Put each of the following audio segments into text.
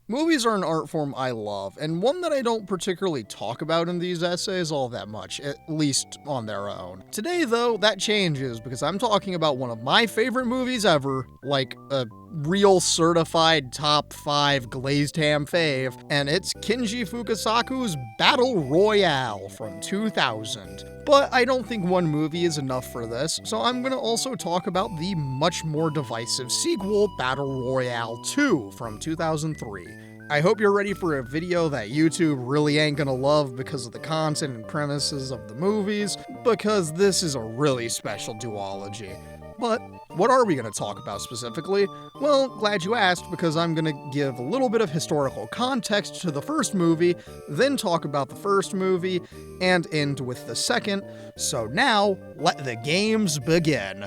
Movies are an art form I love, and one that I don't particularly talk about in these essays all that much, at least on their own. Today, though, that changes because I'm talking about one of my favorite movies ever, like a real certified top 5 glazed ham fave, and it's Kinji Fukasaku's Battle Royale from 2000. But I don't think one movie is enough for this, so I'm gonna also talk about the much more divisive sequel, Battle Royale 2 from 2003. I hope you're ready for a video that YouTube really ain't gonna love because of the content and premises of the movies, because this is a really special duology. But what are we going to talk about specifically? Well, glad you asked, because I'm going to give a little bit of historical context to the first movie, then talk about the first movie, and end with the second. So now, let the games begin.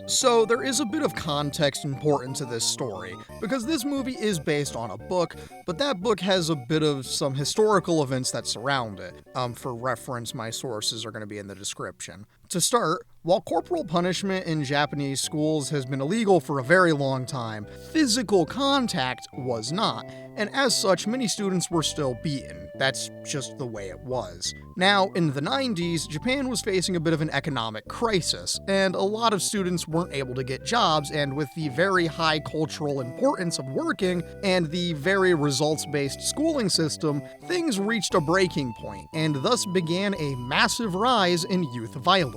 So there is a bit of context important to this story, because this movie is based on a book, but that book has a bit of some historical events that surround it. For reference, my sources are going to be in the description. To start, while corporal punishment in Japanese schools has been illegal for a very long time, physical contact was not, and as such, many students were still beaten. That's just the way it was. Now, in the 90s, Japan was facing a bit of an economic crisis, and a lot of students weren't able to get jobs, and with the very high cultural importance of working and the very results-based schooling system, things reached a breaking point, and thus began a massive rise in youth violence.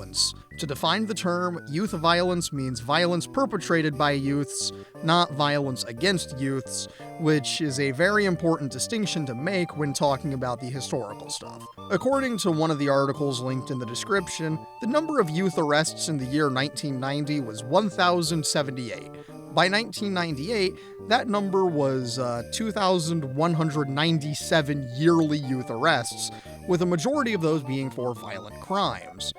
To define the term, youth violence means violence perpetrated by youths, not violence against youths, which is a very important distinction to make when talking about the historical stuff. According to one of the articles linked in the description, the number of youth arrests in the year 1990 was 1,078. By 1998, that number was 2,197 yearly youth arrests, with a majority of those being for violent crimes.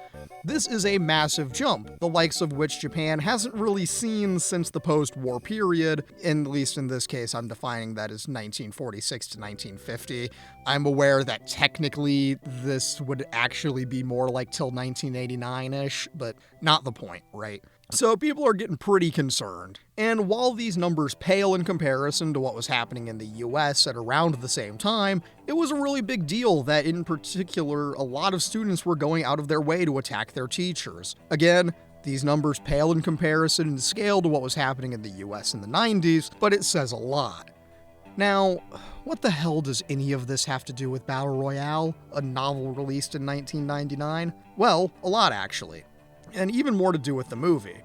This is a massive jump, the likes of which Japan hasn't really seen since the post-war period, at least in this case I'm defining that as 1946 to 1950. I'm aware that technically this would actually be more like till 1989-ish, but not the point, right? So people are getting pretty concerned. And while these numbers pale in comparison to what was happening in the US at around the same time, it was a really big deal that in particular a lot of students were going out of their way to attack their teachers. Again, these numbers pale in comparison in scale to what was happening in the US in the 90s, but it says a lot. Now, what the hell does any of this have to do with Battle Royale, a novel released in 1999? Well, a lot actually. And even more to do with the movie.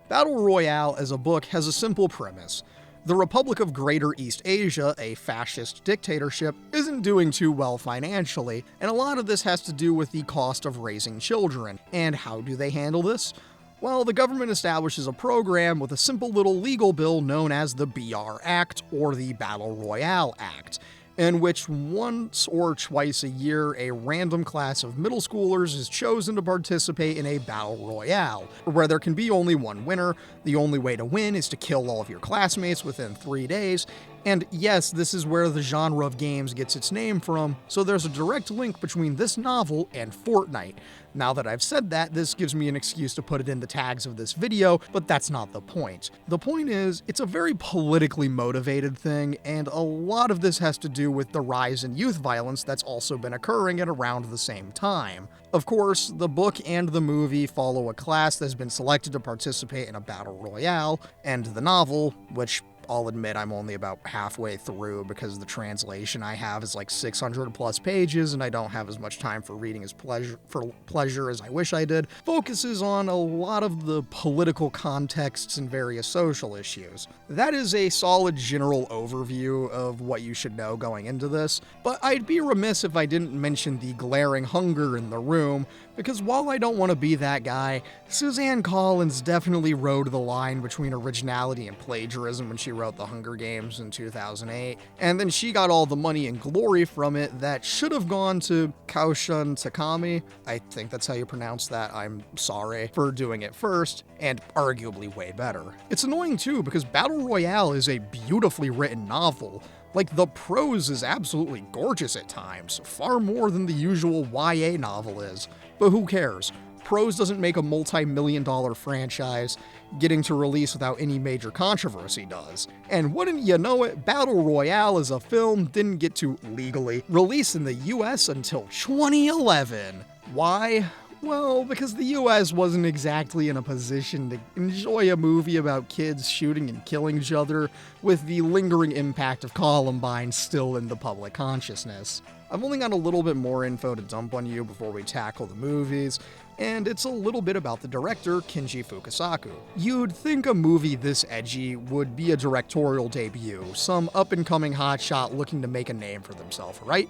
Battle Royale as a book has a simple premise. The Republic of Greater East Asia, a fascist dictatorship, isn't doing too well financially, and a lot of this has to do with the cost of raising children. And how do they handle this? Well, the government establishes a program with a simple little legal bill known as the BR Act, or the Battle Royale Act, in which once or twice a year a random class of middle schoolers is chosen to participate in a battle royale, where there can be only one winner. The only way to win is to kill all of your classmates within 3 days, and yes, this is where the genre of games gets its name from, so there's a direct link between this novel and Fortnite. Now that I've said that, this gives me an excuse to put it in the tags of this video, but that's not the point. The point is, it's a very politically motivated thing, and a lot of this has to do with the rise in youth violence that's also been occurring at around the same time. Of course, the book and the movie follow a class that's been selected to participate in a battle royale, and the novel, which I'll admit I'm only about halfway through because the translation I have is like 600 plus pages and I don't have as much time for reading as pleasure as I wish I did, focuses on a lot of the political contexts and various social issues. That is a solid general overview of what you should know going into this, but I'd be remiss if I didn't mention the glaring hunger in the room, because while I don't want to be that guy, Suzanne Collins definitely rode the line between originality and plagiarism when she wrote The Hunger Games in 2008, and then she got all the money and glory from it that should have gone to Kaoshun Takami. I think that's how you pronounce that. I'm sorry for doing it first, and arguably way better. It's annoying too, because Battle Royale is a beautifully written novel. Like, the prose is absolutely gorgeous at times, far more than the usual YA novel is. But who cares? prose doesn't make a multi-million-dollar franchise, getting to release without any major controversy does. And wouldn't you know it, Battle Royale as a film didn't get to legally release in the US until 2011. Why? Well, because the US wasn't exactly in a position to enjoy a movie about kids shooting and killing each other with the lingering impact of Columbine still in the public consciousness. I've only got a little bit more info to dump on you before we tackle the movies, and it's a little bit about the director, Kinji Fukasaku. You'd think a movie this edgy would be a directorial debut, some up-and-coming hotshot looking to make a name for themselves, right?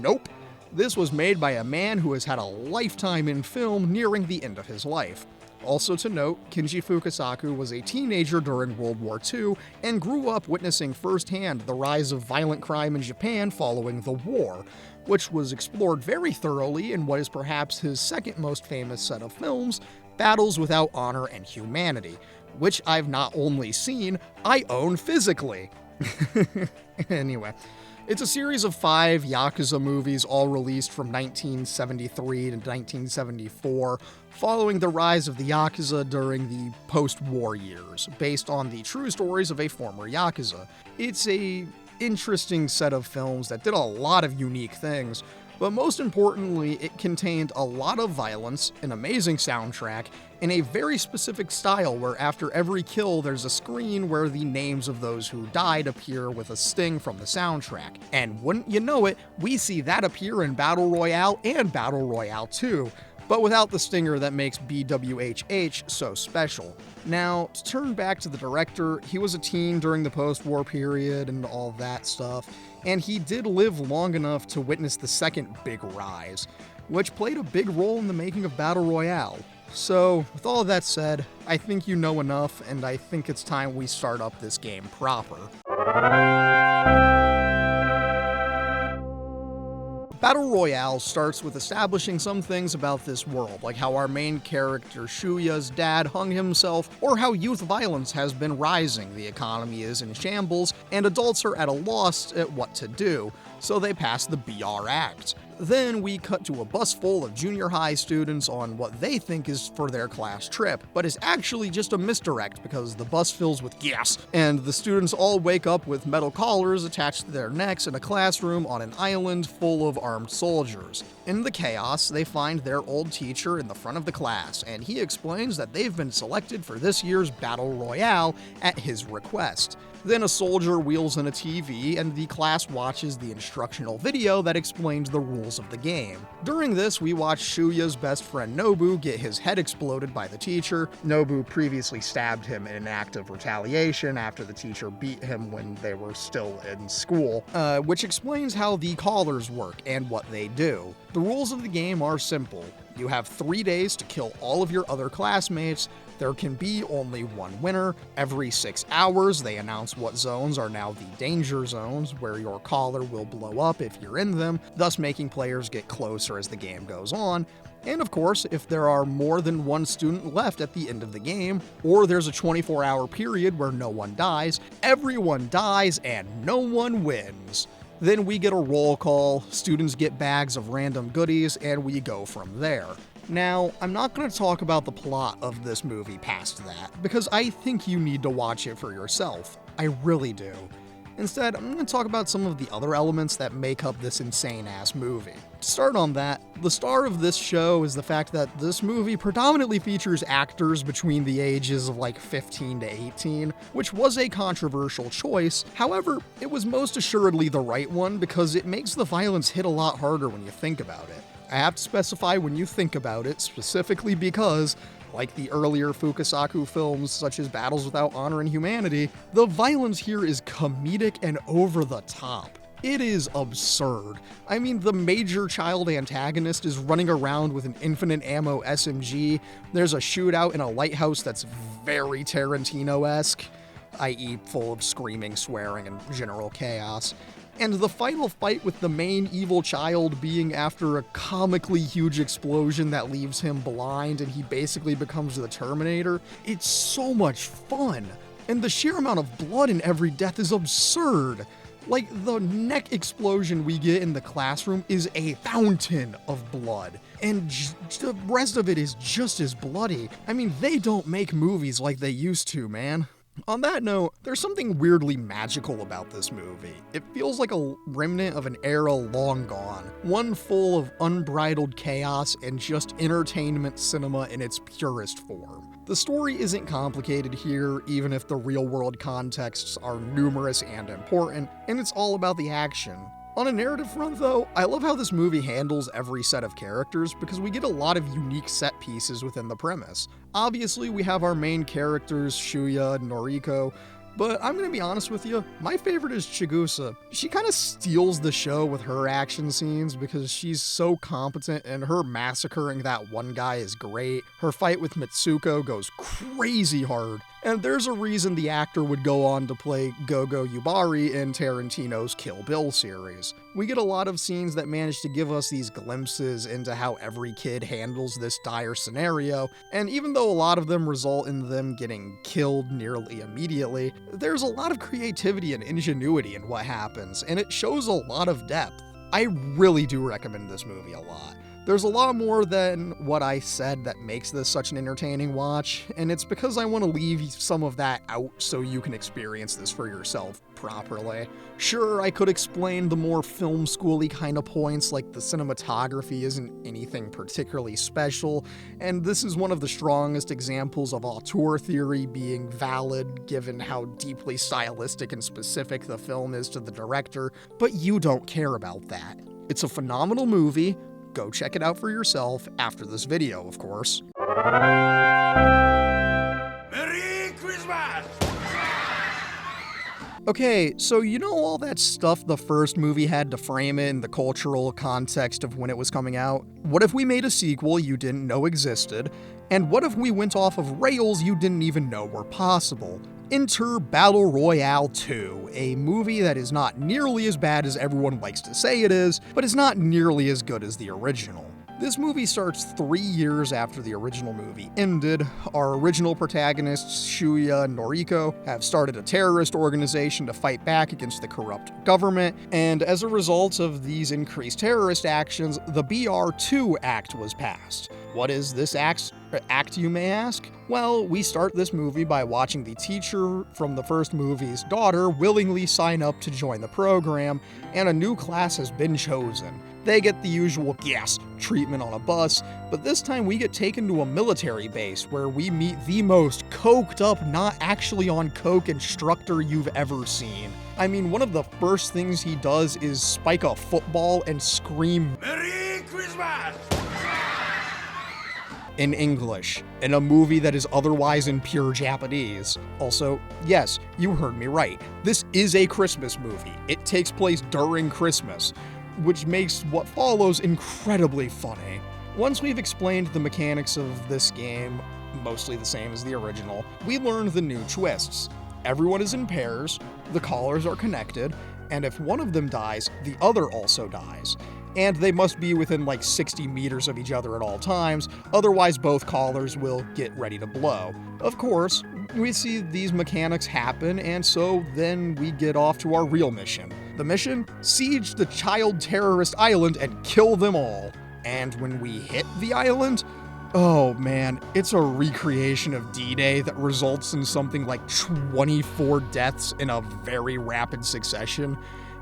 Nope. This was made by a man who has had a lifetime in film nearing the end of his life. Also to note, Kinji Fukasaku was a teenager during World War II and grew up witnessing firsthand the rise of violent crime in Japan following the war, which was explored very thoroughly in what is perhaps his second most famous set of films, Battles Without Honor and Humanity, which I've not only seen, I own physically. Anyway. It's a series of 5 Yakuza movies all released from 1973 to 1974, following the rise of the Yakuza during the post-war years, based on the true stories of a former Yakuza. It's a interesting set of films that did a lot of unique things, but most importantly, it contained a lot of violence, an amazing soundtrack, and a very specific style where after every kill there's a screen where the names of those who died appear with a sting from the soundtrack. And wouldn't you know it, we see that appear in Battle Royale and Battle Royale 2, but without the stinger that makes BWHH so special. Now, to turn back to the director, he was a teen during the post-war period and all that stuff, and he did live long enough to witness the second big rise, which played a big role in the making of Battle Royale. So, with all of that said, I think you know enough, and I think it's time we start up this game proper. Battle Royale starts with establishing some things about this world, like how our main character Shuya's dad hung himself, or how youth violence has been rising, the economy is in shambles, and adults are at a loss at what to do, so they pass the BR Act. Then we cut to a bus full of junior high students on what they think is for their class trip, but is actually just a misdirect because the bus fills with gas, and the students all wake up with metal collars attached to their necks in a classroom on an island full of armed soldiers. In the chaos, they find their old teacher in the front of the class, and he explains that they've been selected for this year's Battle Royale at his request. Then a soldier wheels in a TV, and the class watches the instructional video that explains the rules of the game. During this, we watch Shuya's best friend Nobu get his head exploded by the teacher. Nobu previously stabbed him in an act of retaliation after the teacher beat him when they were still in school, which explains how the collars work and what they do. The rules of the game are simple. You have 3 days to kill all of your other classmates. There can be only one winner. Every 6 hours, they announce what zones are now the danger zones, where your collar will blow up if you're in them, thus making players get closer as the game goes on. And of course, if there are more than one student left at the end of the game, or there's a 24-hour period where no one dies, everyone dies and no one wins. Then we get a roll call, students get bags of random goodies, and we go from there. Now, I'm not going to talk about the plot of this movie past that, because I think you need to watch it for yourself. I really do. Instead, I'm going to talk about some of the other elements that make up this insane-ass movie. To start on that, the star of this show is the fact that this movie predominantly features actors between the ages of like 15 to 18, which was a controversial choice. However, it was most assuredly the right one because it makes the violence hit a lot harder when you think about it. I have to specify when you think about it, specifically because, like the earlier Fukasaku films such as Battles Without Honor and Humanity, the violence here is comedic and over the top. It is absurd. I mean, the major child antagonist is running around with an infinite ammo SMG, there's a shootout in a lighthouse that's very Tarantino-esque, i.e. full of screaming, swearing, and general chaos. And the final fight with the main evil child being after a comically huge explosion that leaves him blind and he basically becomes the Terminator, it's so much fun. And the sheer amount of blood in every death is absurd. Like, the neck explosion we get in the classroom is a fountain of blood, and the rest of it is just as bloody. I mean, they don't make movies like they used to, man. On that note, there's something weirdly magical about this movie. It feels like a remnant of an era long gone, one full of unbridled chaos and just entertainment cinema in its purest form. The story isn't complicated here, even if the real-world contexts are numerous and important, and it's all about the action. On a narrative front, though, I love how this movie handles every set of characters because we get a lot of unique set pieces within the premise. Obviously, we have our main characters, Shuya and Noriko, but I'm gonna be honest with you, my favorite is Chigusa. She kind of steals the show with her action scenes because she's so competent, and her massacring that one guy is great. Her fight with Mitsuko goes crazy hard, and there's a reason the actor would go on to play Gogo Yubari in Tarantino's Kill Bill series. We get a lot of scenes that manage to give us these glimpses into how every kid handles this dire scenario, and even though a lot of them result in them getting killed nearly immediately, there's a lot of creativity and ingenuity in what happens, and it shows a lot of depth. I really do recommend this movie a lot. There's a lot more than what I said that makes this such an entertaining watch, and it's because I want to leave some of that out so you can experience this for yourself properly. Sure, I could explain the more film school-y kind of points, like the cinematography isn't anything particularly special, and this is one of the strongest examples of auteur theory being valid given how deeply stylistic and specific the film is to the director, but you don't care about that. It's a phenomenal movie. Go check it out for yourself after this video, of course. Merry Christmas! Okay, so you know all that stuff the first movie had to frame it in the cultural context of when it was coming out? What if we made a sequel you didn't know existed? And what if we went off of rails you didn't even know were possible? Enter Battle Royale 2, a movie that is not nearly as bad as everyone likes to say it is, but is not nearly as good as the original. This movie starts 3 years after the original movie ended. Our original protagonists, Shuya and Noriko, have started a terrorist organization to fight back against the corrupt government, and as a result of these increased terrorist actions, the BR2 Act was passed. What is this act, you may ask? Well, we start this movie by watching the teacher from the first movie's daughter willingly sign up to join the program, and a new class has been chosen. They get the usual gas treatment on a bus, but this time we get taken to a military base where we meet the most coked up, not actually on coke instructor you've ever seen. I mean, one of the first things he does is spike a football and scream, Merry Christmas! in English, in a movie that is otherwise in pure Japanese. Also, yes, you heard me right. This is a Christmas movie. It takes place during Christmas, which makes what follows incredibly funny. Once we've explained the mechanics of this game, mostly the same as the original, we learn the new twists. Everyone is in pairs, the callers are connected, and if one of them dies, the other also dies. And they must be within like 60 meters of each other at all times, otherwise both callers will get ready to blow. Of course, we see these mechanics happen, and so then we get off to our real mission. The mission? Siege the child terrorist island and kill them all. And when we hit the island, oh man, it's a recreation of D-Day that results in something like 24 deaths in a very rapid succession.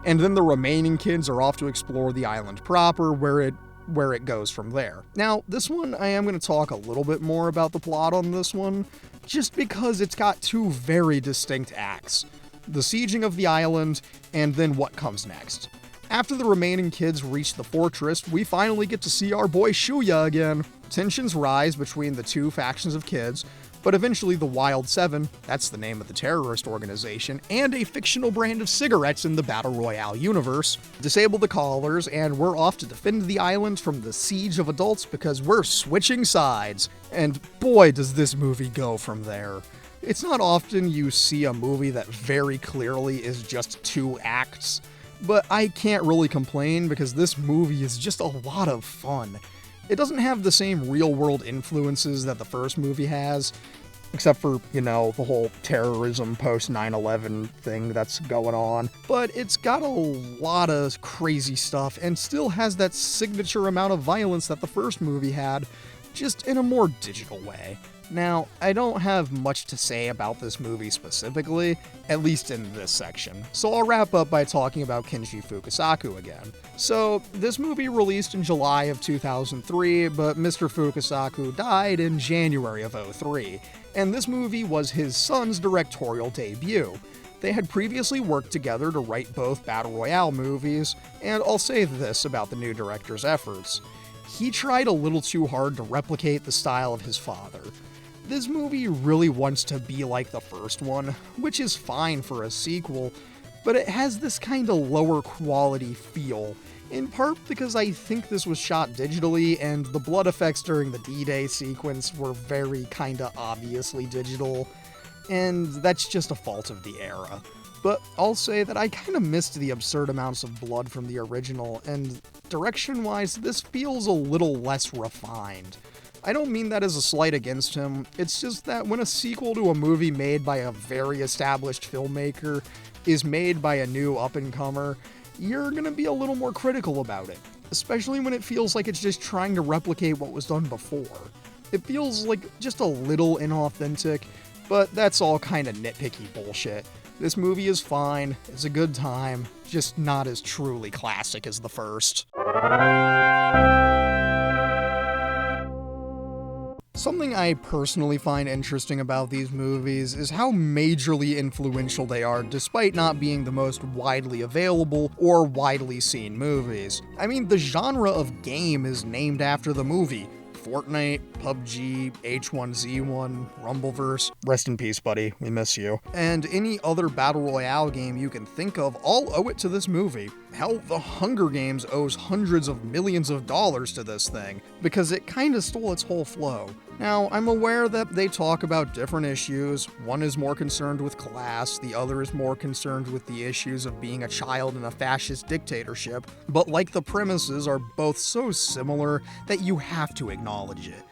And then the remaining kids are off to explore the island proper, where it goes from there. Now, this one, I am going to talk a little bit more about the plot on this one, just because it's got two very distinct acts. The sieging of the island, and then what comes next. After the remaining kids reach the fortress, we finally get to see our boy Shuya again. Tensions rise between the two factions of kids, but eventually the Wild Seven, that's the name of the terrorist organization, and a fictional brand of cigarettes in the Battle Royale universe, disable the callers, and we're off to defend the island from the siege of adults because we're switching sides. And boy, does this movie go from there. It's not often you see a movie that very clearly is just two acts, but I can't really complain because this movie is just a lot of fun. It doesn't have the same real-world influences that the first movie has. except for, the whole terrorism post 9/11 thing that's going on. But it's got a lot of crazy stuff and still has that signature amount of violence that the first movie had, just in a more digital way. Now, I don't have much to say about this movie specifically, at least in this section, so I'll wrap up by talking about Kinji Fukasaku again. So, this movie released in July of 2003, but Mr. Fukasaku died in January of 2003, and this movie was his son's directorial debut. They had previously worked together to write both Battle Royale movies, and I'll say this about the new director's efforts. He tried a little too hard to replicate the style of his father. This movie really wants to be like the first one, which is fine for a sequel, but it has this kind of lower quality feel, in part because I think this was shot digitally and the blood effects during the D-Day sequence were very kinda obviously digital, and that's just a fault of the era. But I'll say that I kinda missed the absurd amounts of blood from the original, and direction-wise, this feels a little less refined. I don't mean that as a slight against him, it's just that when a sequel to a movie made by a very established filmmaker is made by a new up-and-comer, you're gonna be a little more critical about it, especially when it feels like it's just trying to replicate what was done before. It feels like just a little inauthentic, but that's all kinda nitpicky bullshit. This movie is fine, it's a good time, just not as truly classic as the first. Something I personally find interesting about these movies is how majorly influential they are despite not being the most widely available or widely seen movies. I mean, the genre of game is named after the movie. Fortnite, PUBG, H1Z1, Rumbleverse, rest in peace, buddy, we miss you. And any other Battle Royale game you can think of all owe it to this movie. Hell, The Hunger Games owes hundreds of millions of dollars to this thing, because it kinda stole its whole flow. Now, I'm aware that they talk about different issues. One is more concerned with class, the other is more concerned with the issues of being a child in a fascist dictatorship, but like the premises are both so similar that you have to acknowledge it.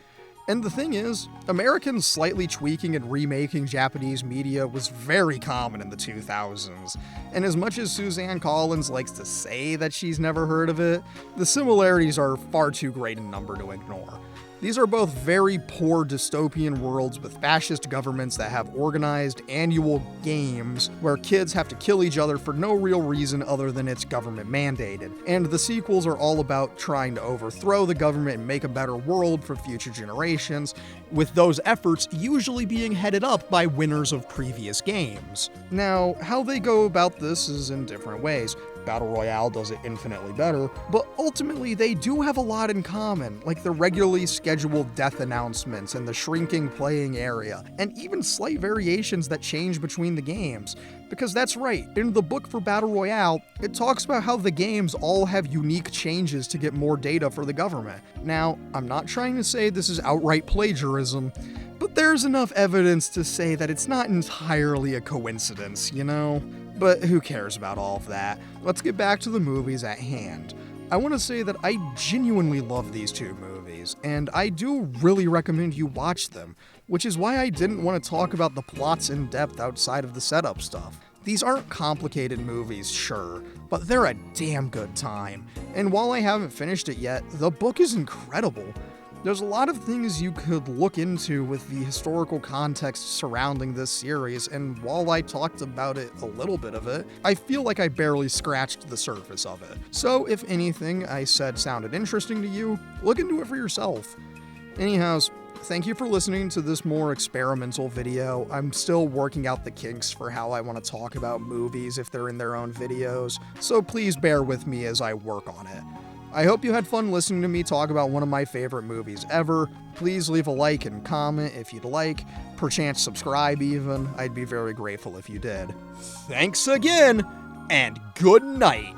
And the thing is, Americans slightly tweaking and remaking Japanese media was very common in the 2000s, and as much as Suzanne Collins likes to say that she's never heard of it, the similarities are far too great a number to ignore. These are both very poor dystopian worlds with fascist governments that have organized annual games where kids have to kill each other for no real reason other than it's government mandated. And the sequels are all about trying to overthrow the government and make a better world for future generations, with those efforts usually being headed up by winners of previous games. Now, how they go about this is in different ways. Battle Royale does it infinitely better, but ultimately they do have a lot in common, like the regularly scheduled death announcements and the shrinking playing area, and even slight variations that change between the games. Because that's right, in the book for Battle Royale, it talks about how the games all have unique changes to get more data for the government. Now, I'm not trying to say this is outright plagiarism, but there's enough evidence to say that it's not entirely a coincidence, you know? But who cares about all of that? Let's get back to the movies at hand. I want to say that I genuinely love these two movies, and I do really recommend you watch them, which is why I didn't want to talk about the plots in depth outside of the setup stuff. These aren't complicated movies, sure, but they're a damn good time. And while I haven't finished it yet, the book is incredible. There's a lot of things you could look into with the historical context surrounding this series, and while I talked about it, a little bit of it, I feel like I barely scratched the surface of it. So if anything I said sounded interesting to you, look into it for yourself. Anyhows, thank you for listening to this more experimental video. I'm still working out the kinks for how I want to talk about movies if they're in their own videos, so please bear with me as I work on it. I hope you had fun listening to me talk about one of my favorite movies ever. Please leave a like and comment if you'd like, perchance subscribe even. I'd be very grateful if you did. Thanks again, and good night!